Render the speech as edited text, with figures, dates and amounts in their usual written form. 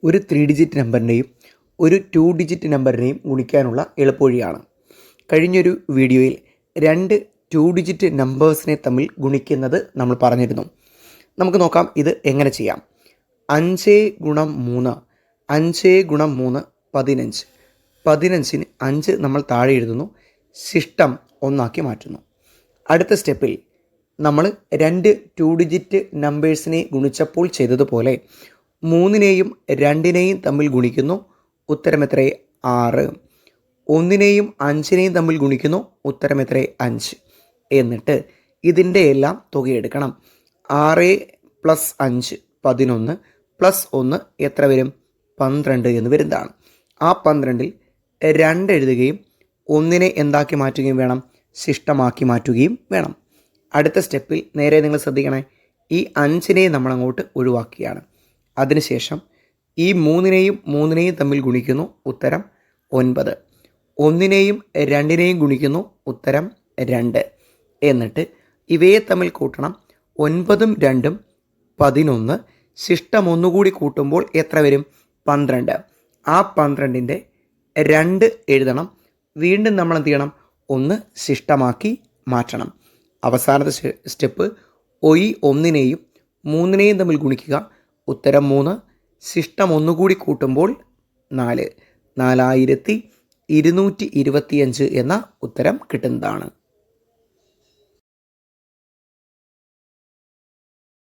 ഒരു 3 ഡിജിറ്റ് നമ്പറിനെയും ഒരു 2 ഡിജിറ്റ് നമ്പറിനെയും ഗുണിക്കാനുള്ള എളുപ്പവഴിയാണ്. കഴിഞ്ഞൊരു വീഡിയോയിൽ 2 2 ഡിജിറ്റ് നമ്പേഴ്സിനെ തമ്മിൽ ഗുണിക്കുന്നത് നമ്മൾ പറഞ്ഞിരുന്നു. നമുക്ക് നോക്കാം ഇത് എങ്ങനെ ചെയ്യാം. 5 ഗുണം 3 5 ഗുണം 3 15. 15-ന് 5 നമ്മൾ താഴെ എഴുതുന്നു, ശിഷ്ടം 1 ആക്കി മാറ്റുന്നു. അടുത്ത സ്റ്റെപ്പിൽ നമ്മൾ 2 2 ഡിജിറ്റ് നമ്പേഴ്സിനെ ഗുണിച്ചപ്പോൾ ചെയ്തതുപോലെ 3-നെയും 2-നെയും തമ്മിൽ ഗുണിക്കുന്നു, ഉത്തരം എത്രയെ 6. 1-നെയും 5-നെയും തമ്മിൽ ഗുണിക്കുന്നു, ഉത്തരം എത്രയെ 5. എന്നിട്ട് ഇതിൻ്റെ എല്ലാം തുകയെടുക്കണം. 6 + 5 11 + 1 എത്ര വരും? 12 എന്ന് വരുന്നതാണ്. ആ 12-ൽ 2 എഴുതുകയും 1-നെ എന്താക്കി മാറ്റുകയും വേണം? ശിഷ്ടമാക്കി മാറ്റുകയും വേണം. അടുത്ത സ്റ്റെപ്പിൽ നേരെ നിങ്ങൾ ശ്രദ്ധിക്കണേ, ഈ 5-നെ നമ്മളങ്ങോട്ട് ഒഴിവാക്കുകയാണ്. അതിനുശേഷം ഈ 3-നെയും തമ്മിൽ ഗുണിക്കുന്നു, ഉത്തരം 9. 1-നെയും 2-നെയും ഗുണിക്കുന്നു, ഉത്തരം 2. എന്നിട്ട് ഇവയെ തമ്മിൽ കൂട്ടണം. 9ഉം 2ഉം 11, ശിഷ്ടം ഒന്നുകൂടി കൂട്ടുമ്പോൾ എത്ര വരും? 12. ആ 12-ൻ്റെ 2 എഴുതണം. വീണ്ടും നമ്മൾ എന്ത് ചെയ്യണം? 1 ശിഷ്ടമാക്കി മാറ്റണം. അവസാനത്തെ സ്റ്റെപ്പ്, ഈ 1-നെയും 3-നെയും തമ്മിൽ ഗുണിക്കുക, ഉത്തരം 3. ശിഷ്ടം ഒന്നുകൂടി കൂട്ടുമ്പോൾ 4. 4225 എന്ന ഉത്തരം കിട്ടുന്നതാണ്.